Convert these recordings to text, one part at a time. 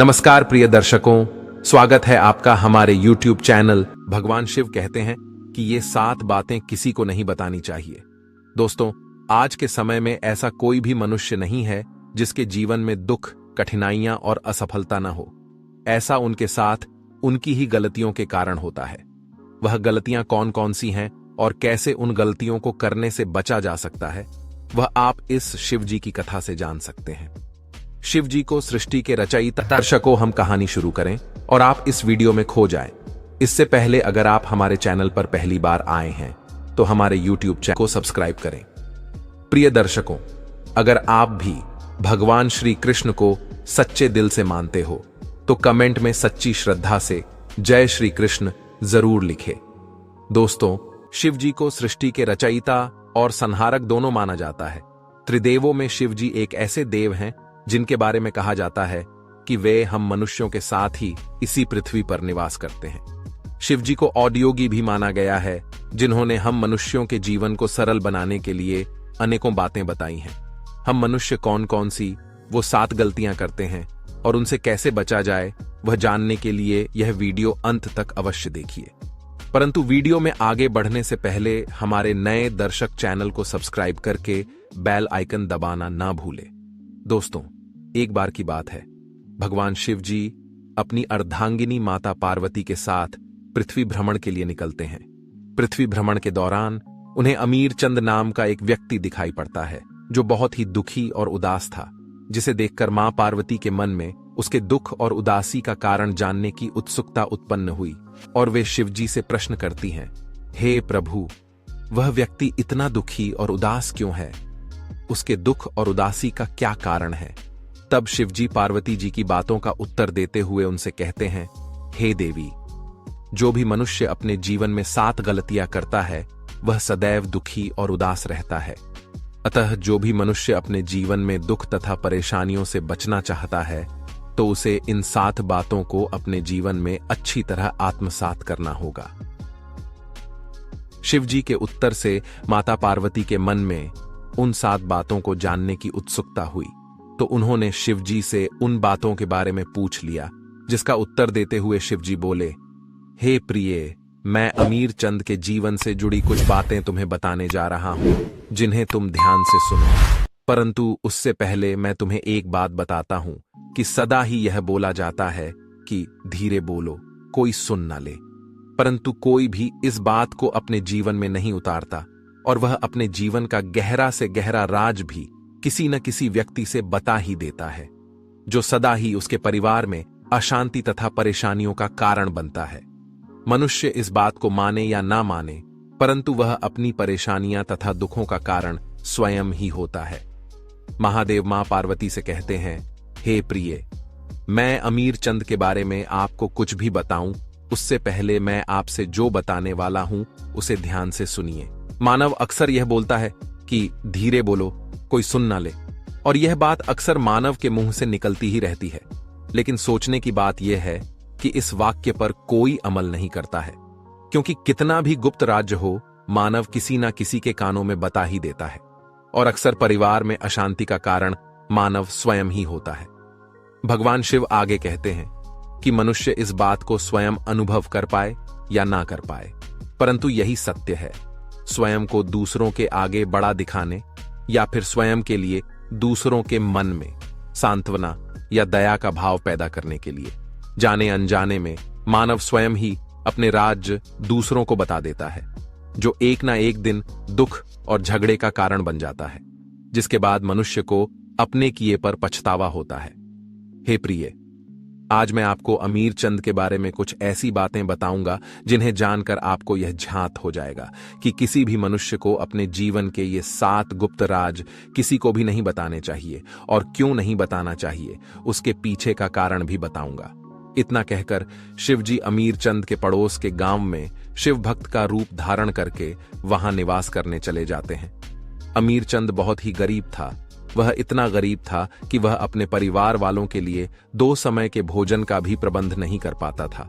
नमस्कार प्रिय दर्शकों, स्वागत है आपका हमारे YouTube चैनल। भगवान शिव कहते हैं कि ये 7 बातें किसी को नहीं बतानी चाहिए। दोस्तों, आज के समय में ऐसा कोई भी मनुष्य नहीं है जिसके जीवन में दुख, कठिनाइयां और असफलता न हो। ऐसा उनके साथ उनकी ही गलतियों के कारण होता है। वह गलतियां कौन कौन सी हैं और कैसे उन गलतियों को करने से बचा जा सकता है, वह आप इस शिव जी की कथा से जान सकते हैं। शिव जी को सृष्टि के रचयिता। दर्शकों, हम कहानी शुरू करें और आप इस वीडियो में खो जाएं। इससे पहले अगर आप हमारे चैनल पर पहली बार आए हैं तो हमारे YouTube चैनल को सब्सक्राइब करें। प्रिय दर्शकों, अगर आप भी भगवान श्री कृष्ण को सच्चे दिल से मानते हो तो कमेंट में सच्ची श्रद्धा से जय श्री कृष्ण जरूर लिखें। दोस्तों, शिव जी को सृष्टि के रचयिता और संहारक दोनों माना जाता है। त्रिदेवों में शिव जी एक ऐसे देव हैं जिनके बारे में कहा जाता है कि वे हम मनुष्यों के साथ ही इसी पृथ्वी पर निवास करते हैं। शिव जी को औद्योगी भी माना गया है, जिन्होंने हम मनुष्यों के जीवन को सरल बनाने के लिए अनेकों बातें बताई हैं। हम मनुष्य कौन कौन सी वो 7 गलतियां करते हैं और उनसे कैसे बचा जाए, वह जानने के लिए यह वीडियो अंत तक अवश्य देखिए। परंतु वीडियो में आगे बढ़ने से पहले हमारे नए दर्शक चैनल को सब्सक्राइब करके बेल आइकन दबाना ना भूलें। दोस्तों, एक बार की बात है, भगवान शिव जी अपनी अर्धांगिनी माता पार्वती के साथ पृथ्वी भ्रमण के लिए निकलते हैं। पृथ्वी भ्रमण के दौरान उन्हें अमीर चंद नाम का एक व्यक्ति दिखाई पड़ता है जो बहुत ही दुखी और उदास था, जिसे देखकर मां पार्वती के मन में उसके दुख और उदासी का कारण जानने की उत्सुकता उत्पन्न हुई और वे शिव जी से प्रश्न करती हैं, हे प्रभु, वह व्यक्ति इतना दुखी और उदास क्यों है? उसके दुख और उदासी का क्या कारण है? तब शिव जी पार्वती जी की बातों का उत्तर देते हुए उनसे कहते हैं, हे देवी, जो भी मनुष्य अपने जीवन में 7 गलतियां करता है वह सदैव दुखी और उदास रहता है। अतः जो भी मनुष्य अपने जीवन में दुख तथा परेशानियों से बचना चाहता है तो उसे इन 7 बातों को अपने जीवन में अच्छी तरह आत्मसात करना होगा। शिव जी के उत्तर से माता पार्वती के मन में उन 7 बातों को जानने की उत्सुकता हुई, तो उन्होंने शिव जी से उन बातों के बारे में पूछ लिया, जिसका उत्तर देते हुए शिव जी बोले, हे प्रिय, मैं अमीर चंद के जीवन से जुड़ी कुछ बातें तुम्हें बताने जा रहा हूं, जिन्हें तुम ध्यान से सुनो। परंतु उससे पहले मैं तुम्हें एक बात बताता हूं कि सदा ही यह बोला जाता है कि धीरे बोलो, कोई सुन ना ले। परंतु कोई भी इस बात को अपने जीवन में नहीं उतारता और वह अपने जीवन का गहरा से गहरा राज भी किसी न किसी व्यक्ति से बता ही देता है, जो सदा ही उसके परिवार में अशांति तथा परेशानियों का कारण बनता है। मनुष्य इस बात को माने या ना माने, परंतु वह अपनी परेशानियां तथा दुखों का कारण स्वयं ही होता है। महादेव मां पार्वती से कहते हैं, हे प्रिय, मैं अमीर चंद के बारे में आपको कुछ भी बताऊं उससे पहले मैं आपसे जो बताने वाला हूं उसे ध्यान से सुनिए। मानव अक्सर यह बोलता है कि धीरे बोलो, कोई सुन ना ले, और यह बात अक्सर मानव के मुंह से निकलती ही रहती है। लेकिन सोचने की बात यह है कि इस वाक्य पर कोई अमल नहीं करता है, क्योंकि कितना भी गुप्त राज्य हो, मानव किसी ना किसी के कानों में बता ही देता है, और अक्सर परिवार में अशांति का कारण मानव स्वयं ही होता है। भगवान शिव आगे कहते हैं कि मनुष्य इस बात को स्वयं अनुभव कर पाए या ना कर पाए, परंतु यही सत्य है। स्वयं को दूसरों के आगे बड़ा दिखाने या फिर स्वयं के लिए दूसरों के मन में सांत्वना या दया का भाव पैदा करने के लिए जाने अनजाने में मानव स्वयं ही अपने राज दूसरों को बता देता है, जो एक ना एक दिन दुख और झगड़े का कारण बन जाता है, जिसके बाद मनुष्य को अपने किए पर पछतावा होता है। हे प्रिय, आज मैं आपको अमीर चंद के बारे में कुछ ऐसी बातें बताऊंगा जिन्हें जानकर आपको यह झांत हो जाएगा कि किसी भी मनुष्य को अपने जीवन के ये 7 गुप्त राज किसी को भी नहीं बताने चाहिए, और क्यों नहीं बताना चाहिए उसके पीछे का कारण भी बताऊंगा। इतना कहकर शिव जी अमीर चंद के पड़ोस के गांव में शिव भक्त का रूप धारण करके वहां निवास करने चले जाते हैं। अमीर चंद बहुत ही गरीब था। वह इतना गरीब था कि वह अपने परिवार वालों के लिए 2 समय के भोजन का भी प्रबंध नहीं कर पाता था।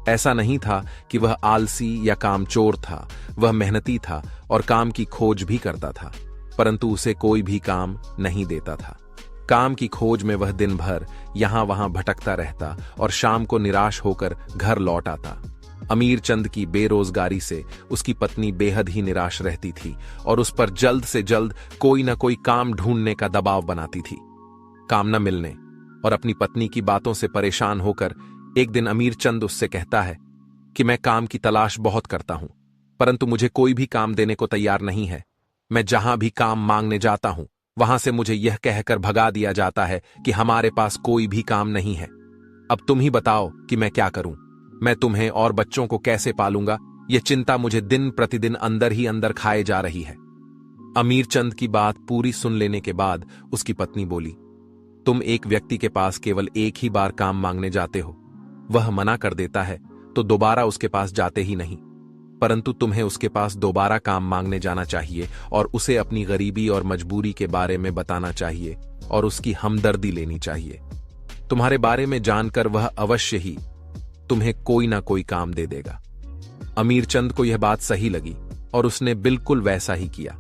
ऐसा नहीं था कि वह आलसी या कामचोर था, वह मेहनती था और काम की खोज भी करता था, परंतु उसे कोई भी काम नहीं देता था। काम की खोज में वह दिन भर यहां वहां भटकता रहता और शाम को निराश होकर घर लौट आता। अमीर चंद की बेरोजगारी से उसकी पत्नी बेहद ही निराश रहती थी और उस पर जल्द से जल्द कोई न कोई काम ढूंढने का दबाव बनाती थी। काम न मिलने और अपनी पत्नी की बातों से परेशान होकर एक दिन अमीर चंद उससे कहता है कि मैं काम की तलाश बहुत करता हूं, परंतु मुझे कोई भी काम देने को तैयार नहीं है। मैं जहां भी काम मांगने जाता हूं वहां से मुझे यह कहकर भगा दिया जाता है कि हमारे पास कोई भी काम नहीं है। अब तुम ही बताओ कि मैं क्या करूं। मैं तुम्हें और बच्चों को कैसे पालूंगा, यह चिंता मुझे दिन प्रतिदिन अंदर ही अंदर खाए जा रही है। अमीर चंद की बात पूरी सुन लेने के बाद उसकी पत्नी बोली, तुम एक व्यक्ति के पास केवल एक ही बार काम मांगने जाते हो, वह मना कर देता है तो दोबारा उसके पास जाते ही नहीं, परंतु तुम्हें उसके पास दोबारा काम मांगने जाना चाहिए और उसे अपनी गरीबी और मजबूरी के बारे में बताना चाहिए और उसकी हमदर्दी लेनी चाहिए। तुम्हारे बारे में जानकर वह अवश्य ही तुम्हें कोई ना कोई काम दे देगा। अमीर चंद को यह बात सही लगी और उसने बिल्कुल वैसा ही किया।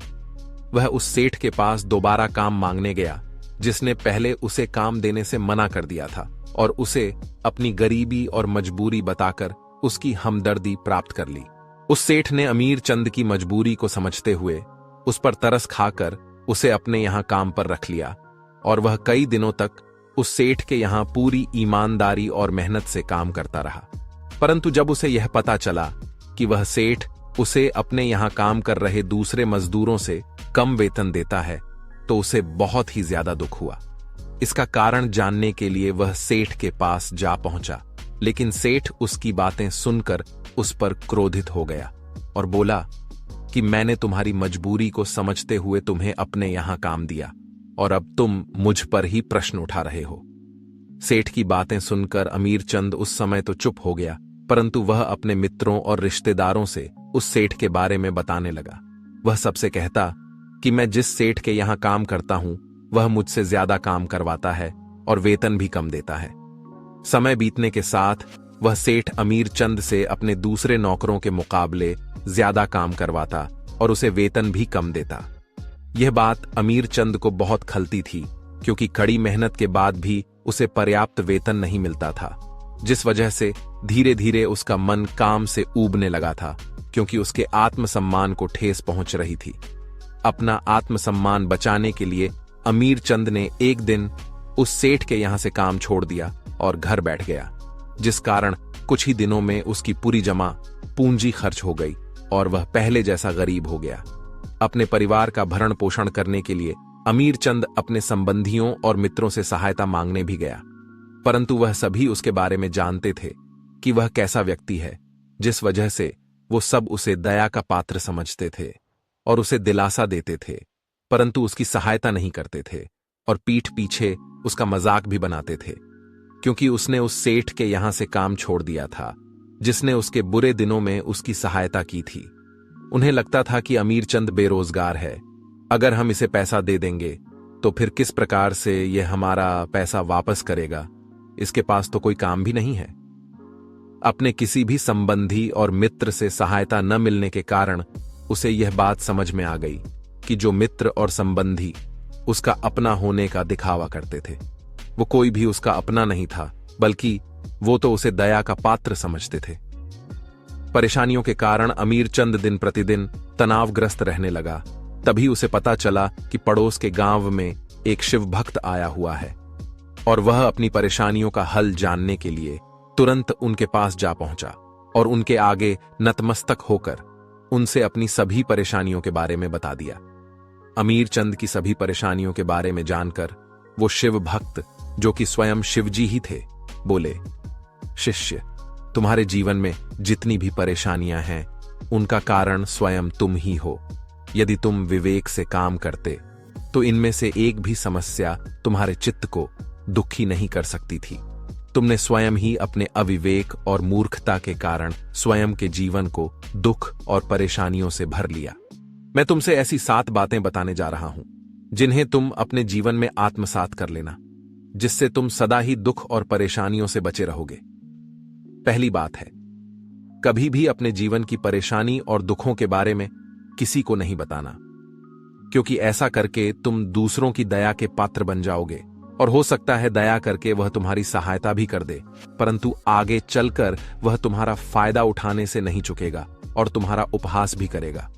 वह उस सेठ के पास दोबारा काम मांगने गया जिसने पहले उसे काम देने से मना कर दिया था और उसे अपनी गरीबी और मजबूरी बताकर उसकी हमदर्दी प्राप्त कर ली। उस सेठ ने अमीर चंद की मजबूरी को समझते हुए उस पर तरस खाकर उसे अपने यहां काम पर रख लिया और वह कई दिनों तक उस सेठ के यहां पूरी ईमानदारी और मेहनत से काम करता रहा। परंतु जब उसे यह पता चला कि वह सेठ उसे अपने यहां काम कर रहे दूसरे मजदूरों से कम वेतन देता है तो उसे बहुत ही ज्यादा दुख हुआ। इसका कारण जानने के लिए वह सेठ के पास जा पहुंचा, लेकिन सेठ उसकी बातें सुनकर उस पर क्रोधित हो गया और बोला कि मैंने तुम्हारी मजबूरी को समझते हुए तुम्हें अपने यहां काम दिया और अब तुम मुझ पर ही प्रश्न उठा रहे हो। सेठ की बातें सुनकर अमीर चंद उस समय तो चुप हो गया, परंतु वह अपने मित्रों और रिश्तेदारों से उस सेठ के बारे में बताने लगा। वह सबसे कहता कि मैं जिस सेठ के यहां काम करता हूं वह मुझसे ज्यादा काम करवाता है और वेतन भी कम देता है। समय बीतने के साथ वह सेठ अमीर चंद से अपने दूसरे नौकरों के मुकाबले ज्यादा काम करवाता और उसे वेतन भी कम देता। यह बात अमीर चंद को बहुत खलती थी, क्योंकि कड़ी मेहनत के बाद भी उसे पर्याप्त वेतन नहीं मिलता था, जिस वजह से धीरे धीरे उसका मन काम से ऊबने लगा था, क्योंकि उसके आत्मसम्मान को ठेस पहुंच रही थी। अपना आत्मसम्मान बचाने के लिए अमीर चंद ने एक दिन उस सेठ के यहां से काम छोड़ दिया और घर बैठ गया, जिस कारण कुछ ही दिनों में उसकी पूरी जमा पूंजी खर्च हो गई और वह पहले जैसा गरीब हो गया। अपने परिवार का भरण पोषण करने के लिए अमीर चंद अपने संबंधियों और मित्रों से सहायता मांगने भी गया, परंतु वह सभी उसके बारे में जानते थे कि वह कैसा व्यक्ति है, जिस वजह से वो सब उसे दया का पात्र समझते थे और उसे दिलासा देते थे, परंतु उसकी सहायता नहीं करते थे और पीठ पीछे उसका मजाक भी बनाते थे, क्योंकि उसने उस सेठ के यहां से काम छोड़ दिया था जिसने उसके बुरे दिनों में उसकी सहायता की थी। उन्हें लगता था कि अमीर चंद बेरोजगार है, अगर हम इसे पैसा दे देंगे तो फिर किस प्रकार से यह हमारा पैसा वापस करेगा, इसके पास तो कोई काम भी नहीं है। अपने किसी भी संबंधी और मित्र से सहायता न मिलने के कारण उसे यह बात समझ में आ गई कि जो मित्र और संबंधी उसका अपना होने का दिखावा करते थे, वो कोई भी उसका अपना नहीं था, बल्कि वो तो उसे दया का पात्र समझते थे। परेशानियों के कारण अमीर चंद दिन प्रतिदिन तनावग्रस्त रहने लगा। तभी उसे पता चला कि पड़ोस के गांव में एक शिव भक्त आया हुआ है और वह अपनी परेशानियों का हल जानने के लिए तुरंत उनके पास जा पहुंचा और उनके आगे नतमस्तक होकर उनसे अपनी सभी परेशानियों के बारे में बता दिया। अमीर चंद की सभी परेशानियों के बारे में जानकर वो शिव भक्त, जो कि स्वयं शिवजी ही थे, बोले, शिष्य, तुम्हारे जीवन में जितनी भी परेशानियां हैं उनका कारण स्वयं तुम ही हो। यदि तुम विवेक से काम करते तो इनमें से एक भी समस्या तुम्हारे चित्त को दुखी नहीं कर सकती थी। तुमने स्वयं ही अपने अविवेक और मूर्खता के कारण स्वयं के जीवन को दुख और परेशानियों से भर लिया। मैं तुमसे ऐसी 7 बातें बताने जा रहा हूं जिन्हें तुम अपने जीवन में आत्मसात कर लेना, जिससे तुम सदा ही दुख और परेशानियों से बचे रहोगे। पहली बात है, कभी भी अपने जीवन की परेशानी और दुखों के बारे में किसी को नहीं बताना, क्योंकि ऐसा करके तुम दूसरों की दया के पात्र बन जाओगे और हो सकता है दया करके वह तुम्हारी सहायता भी कर दे, परंतु आगे चलकर वह तुम्हारा फायदा उठाने से नहीं चुकेगा और तुम्हारा उपहास भी करेगा।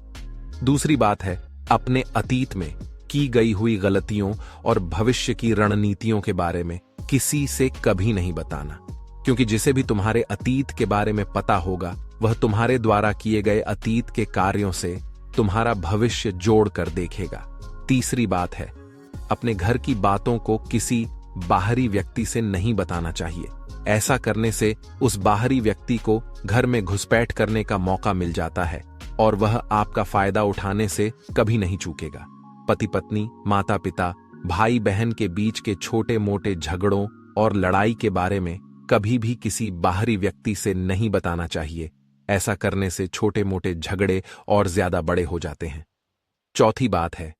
दूसरी बात है, अपने अतीत में की गई हुई गलतियों और भविष्य की रणनीतियों के बारे में किसी से कभी नहीं बताना, क्योंकि जिसे भी तुम्हारे अतीत के बारे में पता होगा वह तुम्हारे द्वारा किए गए अतीत के कार्यों से तुम्हारा भविष्य जोड़ कर देखेगा। तीसरी बात है, अपने घर की बातों को किसी बाहरी व्यक्ति से नहीं बताना चाहिए। ऐसा करने से उस बाहरी व्यक्ति को घर में घुसपैठ करने का मौका मिल जाता है और वह आपका फायदा उठाने से कभी नहीं चूकेगा। पति पत्नी, माता पिता, भाई बहन के बीच के छोटे मोटे झगड़ों और लड़ाई के बारे में कभी भी किसी बाहरी व्यक्ति से नहीं बताना चाहिए। ऐसा करने से छोटे मोटे झगड़े और ज्यादा बड़े हो जाते हैं। चौथी बात है,